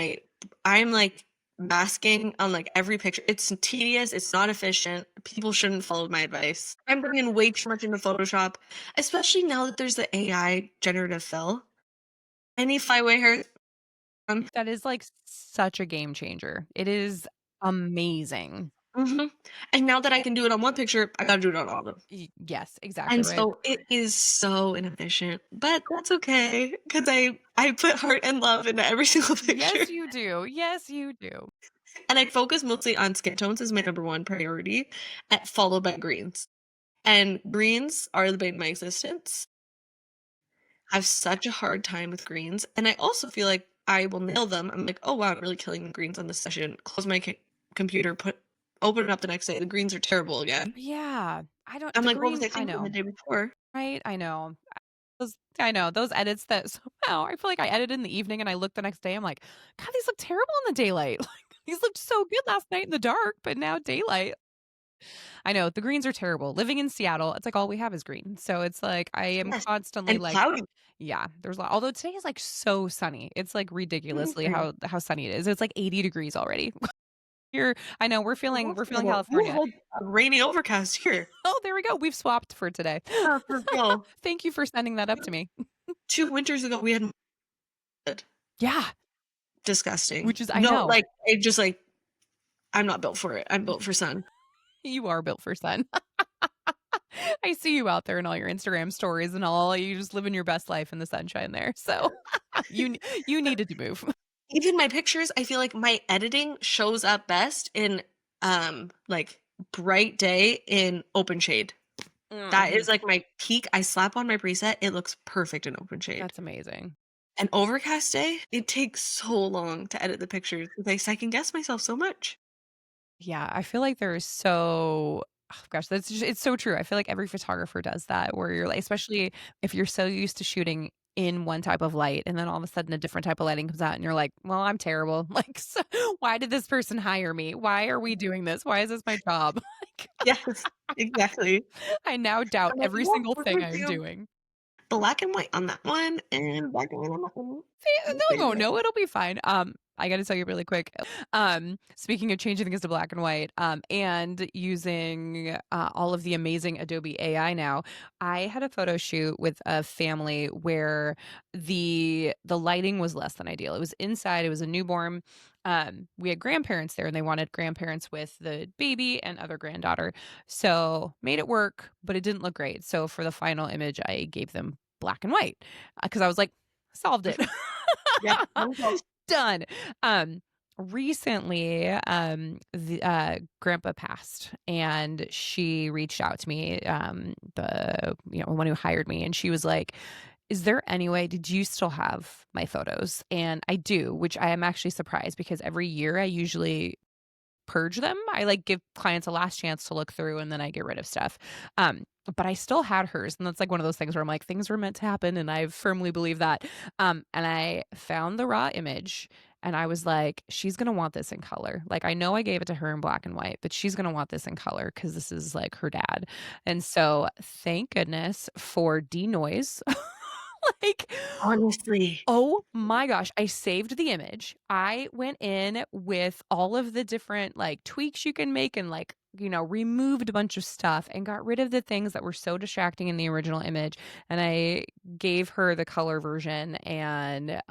I'm like masking on like every picture. It's tedious, it's not efficient. People shouldn't follow my advice. I'm bringing way too much into Photoshop, especially now that there's the AI generative fill. Any flyway hair That is, like, such a game changer. It is amazing. Mhm. And now that I can do it on one picture, I gotta do it on all of them. Yes, exactly And right. so it is so inefficient, but that's okay because I put heart and love into every single picture. Yes, you do. Yes, you do. And I focus mostly on skin tones as my number one priority, followed by greens. And greens are the bane of my existence. I have such a hard time with greens, and I also feel like I will nail them. I'm like, "Oh, wow, I'm really killing the greens on this session." Close my computer, open it up the next day, the greens are terrible again. Yeah. I don't I'm the like, "What was green I I thinking the know, day before?" right? I know. I know, those edits that somehow I feel like I edited in the evening and I look the next day, I'm like, "God, these look terrible in the daylight." Like, these looked so good last night in the dark, but now daylight. I know, the greens are terrible. Living in Seattle, it's like all we have is green. So it's like I am Yes, constantly and like cloudy. yeah, there's a lot although today is, like, so sunny. It's, like, ridiculously Mhm. how sunny it is. It's, like, 80 degrees already. Here I know we're feeling We'll California. hold a rainy overcast here. Oh, there we go. We've swapped for today. For real. Thank you for sending that up to me. 2 winters ago, we had Yeah, disgusting. which is I No, know. like, I'm not built for it. I'm built for sun. You are built for sun. I see you out there in all your Instagram stories and all. You just living your best life in the sunshine there. So you needed to move. Even my pictures, I feel like my editing shows up best in, like, bright day in open shade. That Mhm. is, like, my peak. I slap on my preset, it looks perfect in open shade. That's amazing. An overcast day, it takes so long to edit the pictures because I second guess myself so much. Yeah, I feel like there is so oh gosh, that's just it's so true. I feel like every photographer does that where you're like especially if you're so used to shooting in one type of light and then all of a sudden a different type of lighting comes out and you're like, "Well, I'm terrible." Like, so, "Why did this person hire me? Why are we doing this? Why is this my job?" Like, Yes, exactly. I now doubt I'm like, every "What single would thing we I am do?" doing. Black and white on that one and black and white on that one. See, My they'll go, favorite. "No, it'll be fine." I gotta tell you really quick, speaking of changing things to black and white, and using, all of the amazing Adobe AI now, I had a photo shoot with a family where the lighting was less than ideal. It was inside, it was a newborn, we had grandparents there, and they wanted grandparents with the baby and other granddaughter, so made it work, but it didn't look great, so for the final image, I gave them black and white, because I was like, "Solved it." Yeah, wonderful. Done. Um, recently, grandpa passed and she reached out to me, one who hired me, and she was like, "Is there any way did you still have my photos?" And I do, which I am actually surprised because every year I usually purge them. I, like, give clients a last chance to look through and then I get rid of stuff. But I still had hers, and that's, like, one of those things where I'm like, "Things were meant to happen," and I firmly believe that. And I found the raw image, and I was like, "She's gonna want this in color." Like, I know I gave it to her in black and white, but she's gonna want this in color because this is, like, her dad. And so, thank goodness for denoise. Like, Honestly. oh my gosh, I saved the image. I went in with all of the different, like, tweaks you can make and, like, removed a bunch of stuff and got rid of the things that were so distracting in the original image, and I gave her the color version, and,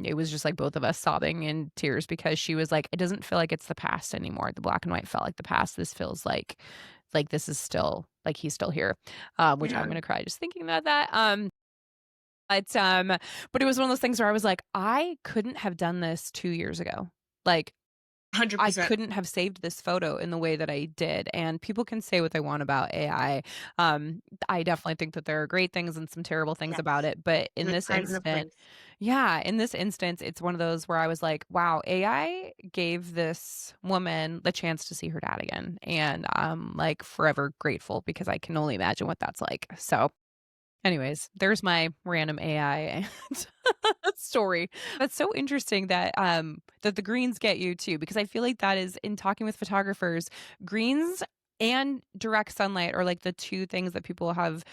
it was just, like, both of us sobbing in tears because she was like, "It doesn't feel like it's the past anymore. The black and white felt like the past. This feels like this is still like, he's still here." Which I'm Yeah. gonna cry just thinking about that, but, but it was one of those things where I was like, "I couldn't have done this 2 years ago." Like, I 100%. couldn't have saved this photo in the way that I did. And people can say what they want about AI. I definitely think that there are great things and some terrible things about Yes. it. But in There's this a time and a instant, place. yeah, in this instance, it's one of those where I was like, wow, AI gave this woman the chance to see her dad again. And I'm like forever grateful because I can only imagine what that's like. So, anyways, there's my random AI story. That's so interesting that that the greens get you too, because I feel like that is in talking with photographers, greens and direct sunlight are like the two things that people have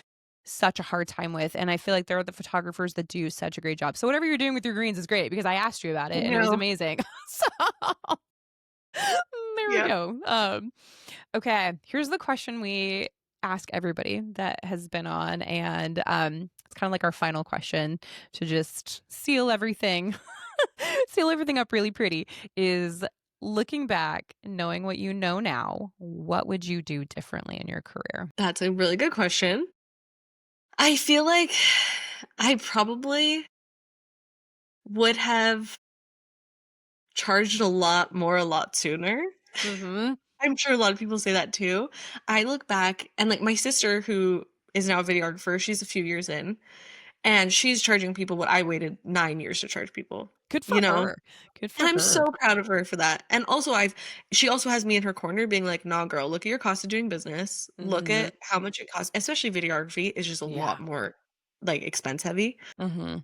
such a hard time with. And I feel like there are the photographers that do such a great job. So whatever you're doing with your greens is great because I asked you about I it and it was know. amazing. So there we Yeah. go. Okay, here's the question we ask everybody that has been on, and it's kind of like our final question to just seal everything, seal everything up really pretty. Is looking back, knowing what you know now, what would you do differently in your career? That's a really good question. I feel like I probably would have charged a lot more a lot sooner. Mm-hmm. I'm sure a lot of people say that too. I look back and, like, my sister, who is now a videographer, she's a few years in, and she's charging people what I waited 9 years to charge people, Good you for know? her. Good And for I'm her. so proud of her for that. And also she also has me in her corner being like, "Nah, girl, look at your cost of doing business. Look Mm-hmm. at how much it costs." Especially videography is just a Yeah. lot more, like, expense heavy. Mm-hmm.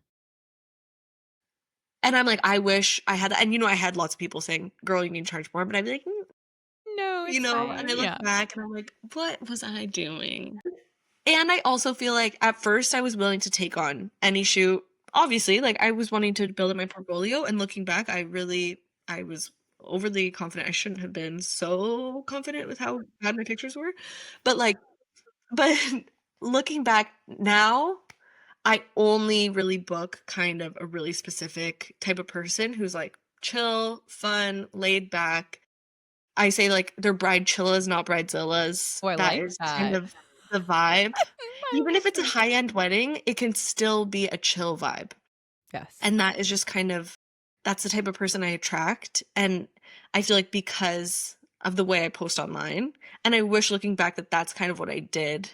And I'm like, I wish I had that. And, I had lots of people saying, "Girl, you need to charge more." But I'd be like, No, it's And fine. I look Yeah. back and I'm like, "What was I doing?" And I also feel like at first I was willing to take on any shoot. Obviously, like, I was wanting to build up my portfolio, and looking back, I was overly confident. I shouldn't have been so confident with how bad my pictures were. But, like, but looking back now, I only really book kind of a really specific type of person who's, like, chill, fun, laid back. I say, like, they're bridechillas, not bridezillas. Oh, I That like is kind that. of the vibe. I Even if it's a like it. high-end wedding, it can still be a chill vibe, Yes. and that is just kind of that's the type of person I attract, and I feel like because of the way I post online, and I wish looking back that that's kind of what I did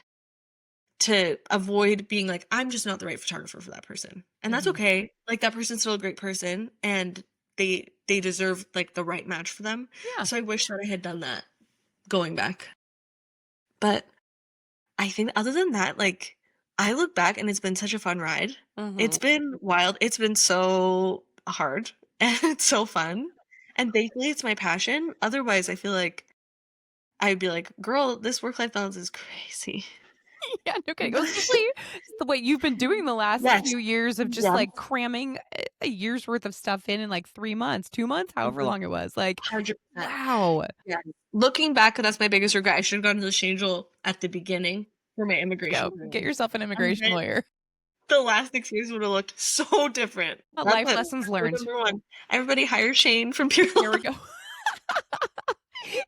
to avoid being like, "I'm just not the right photographer for that person." And that's Mhm. okay. Like, that person's still a great person, and they deserve, like, the right match for them. Yeah. So I wish that I had done that going back. But I think other than that, like, I look back and it's been such a fun ride. It's Mhm. been wild. It's been so hard and it's so fun. And thankfully it's my passion. Otherwise, I feel like I'd be like, "Girl, this work-life balance is crazy." Yeah, no kidding. But Especially the way you've been doing the last yes. few years of just, Yeah. like, cramming a year's worth of stuff in, like, 3 months, 2 months, however Mhm. long it was. Like, 100%. wow. Yeah. Looking back, that's my biggest regret. I should have gone to the Shangel at the beginning for my immigration Go. Get training. yourself an And immigration then lawyer. the last 6 years would have looked so different. That's Life it. lessons Rule learned. number 1. Everybody hire Shane from Pure There we Love. go.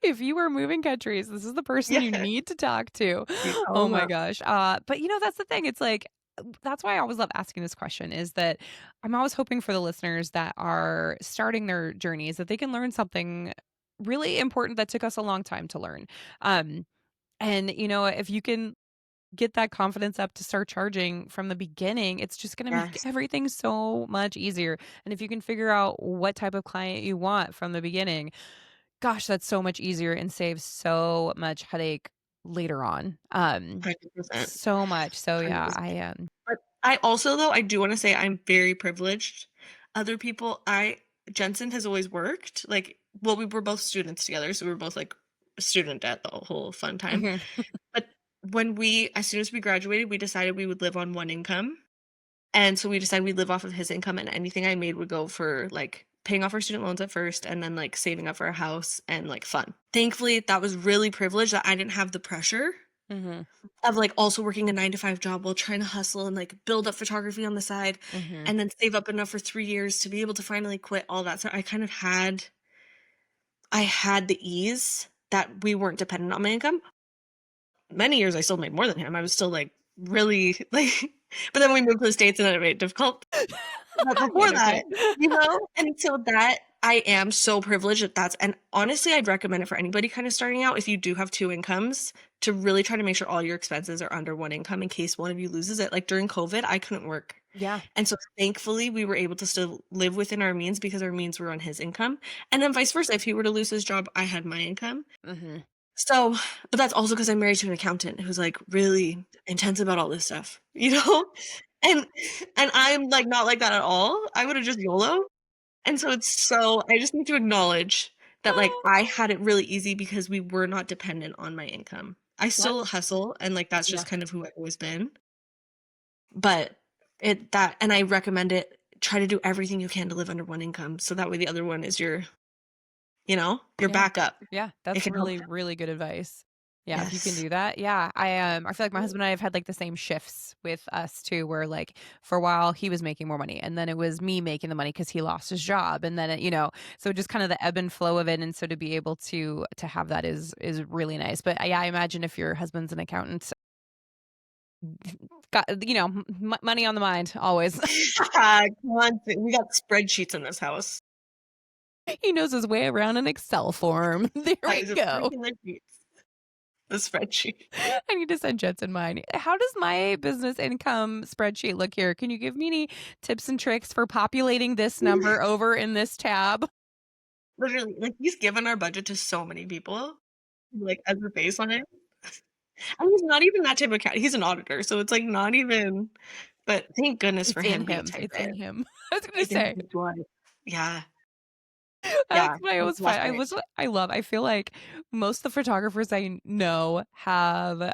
If you are moving countries, this is the person you Yeah. need to talk to. You call Oh 'em my up. gosh. But that's the thing. It's like that's why I always love asking this question is that I'm always hoping for the listeners that are starting their journeys that they can learn something really important that took us a long time to learn. Um and if you can get that confidence up to start charging from the beginning, it's just going to make Yes. everything so much easier. And if you can figure out what type of client you want from the beginning, gosh, that's so much easier and saves so much headache later on. 100%. So much. So yeah, 100%. I But I also, though, I do wanna say I'm very privileged. Other people Jensen has always worked, like, well, we were both students together, so we were both, like, a student debt the whole fun time. Mhm. But as soon as we graduated, we decided we would live on one income. And so we decided we'd live off of his income, and anything I made would go for, like, paying off our student loans at first and then, like, saving up for a house and, like, fun. Thankfully, that was really privileged that I didn't have the pressure Mhm. of, like, also working a 9 to 5 job while trying to hustle and, like, build up photography on the side Mhm. and then save up enough for 3 years to be able to finally quit all that. So I had the ease that we weren't dependent on my income. Many years I still made more than him. I was still, like, really, like, but then we moved to the States and then it made it difficult. But Yeah, before no kidding. that, And so that I am so privileged that and honestly, I'd recommend it for anybody kind of starting out if you do have two incomes to really try to make sure all your expenses are under one income in case one of you loses it. Like during COVID, I couldn't work. Yeah. And so thankfully we were able to still live within our means because our means were on his income. And then vice versa. If he were to lose his job, I had my income. Hmm. So, but that's also because I'm married to an accountant who's like really intense about all this stuff, you know? And I'm like not like that at all. I would have just YOLO. And so I just need to acknowledge that, like, Oh, I had it really easy because we were not dependent on my income. I that, still hustle, and, like, that's yeah. just kind of who I've always been, but and I recommend it, try to do everything you can to live under one income, so that way the other one is your Yeah. backup. Yeah. It That's can help. really, really good advice. Yeah, if you can Yes. do that. Yeah. I feel like my husband and I have had like the same shifts with us too, where like for a while he was making more money and then it was me making the money because he lost his job. And then so just kind of the ebb and flow of it. And so to be able to have that is really nice. But yeah, I imagine if your husband's an accountant, got money on the mind always. Constant we got spreadsheets in this house. He knows his way around an Excel form. There we Guys, it's go. freaking sheets. The spreadsheet. I need to send Jensen mine. How does my business income spreadsheet look here? Can you give me any tips and tricks for populating this number over in this tab? Literally, like, he's given our budget to so many people, like, as a baseline. And he's not even that type of cat. He's an auditor, so it's, like, not even but thank goodness for It's in him being him. type It's A. in him. I was gonna It's in say. his blood. Yeah, That's yeah, what I it's always left find. right. I love. I feel like most of the photographers I know have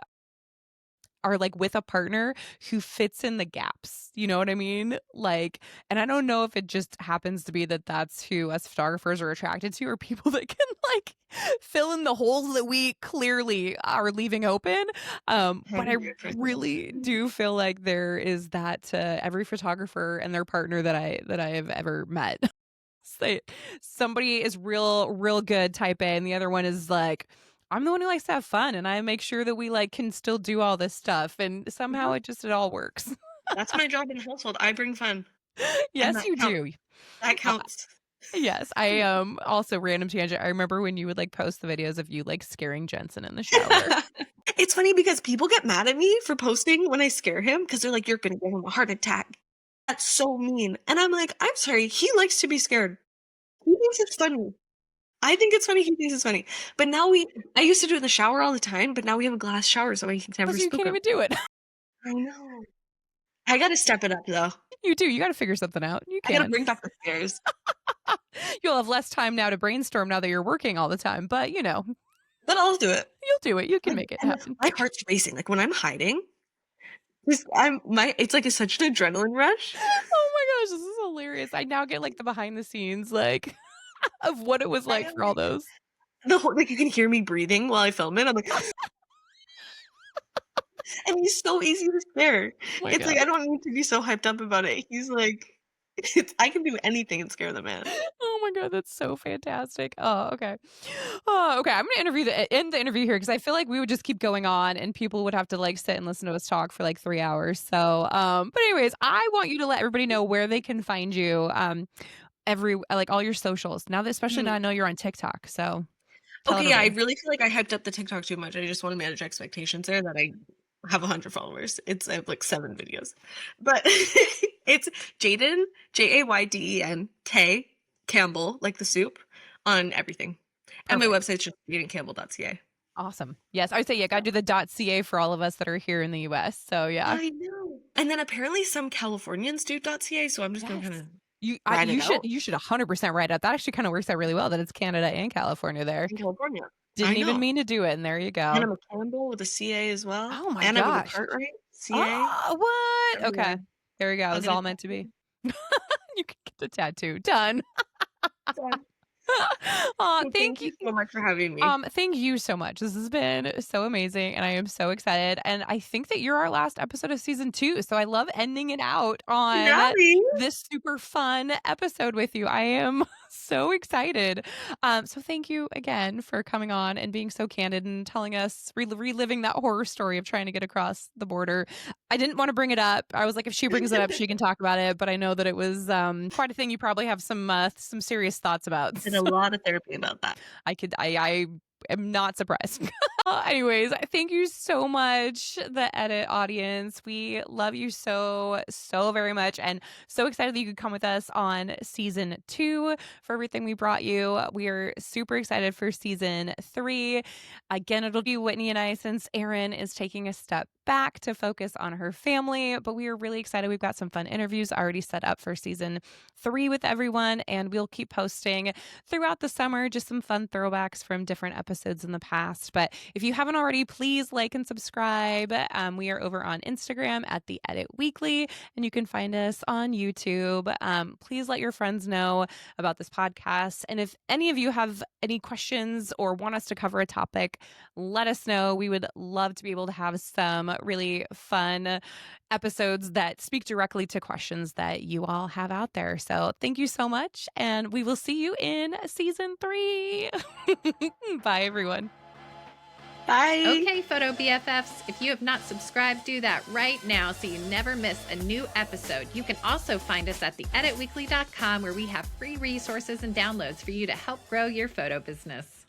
are like with a partner who fits in the gaps. You know what I mean? Like, and I don't know if it just happens to be that that's who us photographers are attracted to, or people that can like fill in the holes that we clearly are leaving open. But I 100%. really do feel like there is that to every photographer and their partner that I have ever met. Say somebody is real good type A and the other one is like I'm the one who likes to have fun and I make sure that we like can still do all this stuff and somehow Mhm. it all works. That's my job in the household. I bring fun, and Yes, you do. that Uh, counts. yes, I also random tangent. I remember when you would like post the videos of you like scaring Jensen in the shower. It's funny because people get mad at me for posting when I scare him because 'cause they're like, "You're gonna give him a heart attack." That's so mean, and I'm like, "I'm sorry, he likes to be scared. He thinks it's funny." I think it's funny, he thinks it's funny. But now I used to do it in the shower all the time, but now we have a glass shower, so I can Oh, never so you spook can't him. even do it. I know. I gotta step it up, though. You do. You got to figure something out. You I gotta can. bring back the scares. You'll have less time now to brainstorm now that you're working all the time, but But I'll do it. you'll do it. You can Like, make it and happen. my heart's racing, like, when I'm hiding, it's like such an adrenaline rush. Oh my gosh, this is hilarious. I now get like the behind the scenes like of what it was I like am for all like those. the whole like, you can hear me breathing while I film it, I'm like and he's so easy to scare. Oh my It's like, god. I don't need to be so hyped up about it. He's like I can do anything and scare the man. Oh my god, that's so fantastic. Oh, okay. Oh, okay. I'm gonna end the interview here because I feel like we would just keep going on and people would have to like sit and listen to us talk for like 3 hours. So but anyways, I want you to let everybody know where they can find you. Every like all your socials. Now that especially now Mhm. I know you're on TikTok. So tell Okay, yeah, I everybody. really feel like I hyped up the TikTok too much. I just wanna manage expectations there that I have 100 followers. I have, like, 7 videos. But it's Jayden, Jayden, Tay Campbell, like the soup, on everything. And my Perfect. website's just jaydencampbell.ca. Awesome. Yes, I would say, yeah, gotta do the .ca for all of us that are here in the US. So yeah. I know. And then apparently some Californians do .ca, so I'm just gonna Yes. kinda ride You it should out you should 100% write out. That actually kinda works out really well that it's Canada and California there. in California. I Didn't even know. mean to do it, and there you go. Anna McCampbell with a CA as well. Oh my Anna with a gosh. Cartwright, CA, Oh, what? everywhere. Okay. There you go. It I'll was get a all meant to tattoo. be. You can get the tattoo. Done. Done. Aw, Well, thank thank you. you so much for having me. Thank you so much. This has been so amazing, and I am so excited. And I think that you're our last episode of season 2, so I love ending it out on Yummy. this super fun episode with you. I am so excited. So thank you again for coming on and being so candid and telling us, reliving that horror story of trying to get across the border. I didn't want to bring it up. I was like, if she brings it up, she can talk about it. But I know that it was quite a thing. You probably have some serious thoughts about. Did a lot of therapy about that. I am not surprised. Anyways, thank you so much, the Edit audience. We love you so, so very much, and so excited that you could come with us on season 2 for everything we brought you. We are super excited for season 3. Again, it'll be Whitney and I, since Erin is taking a step back to focus on her family, but we are really excited. We've got some fun interviews already set up for season 3 with everyone, and we'll keep posting throughout the summer just some fun throwbacks from different episodes in the past. But if you haven't already, please like and subscribe. We are over on Instagram at The Edit Weekly, and you can find us on YouTube. Please let your friends know about this podcast. And if any of you have any questions or want us to cover a topic, let us know. We would love to be able to have some really fun episodes that speak directly to questions that you all have out there. So thank you so much, and we will see you in season 3. Bye, everyone. Bye. Okay, Photo BFFs, if you have not subscribed, do that right now so you never miss a new episode. You can also find us at theeditweekly.com, where we have free resources and downloads for you to help grow your photo business.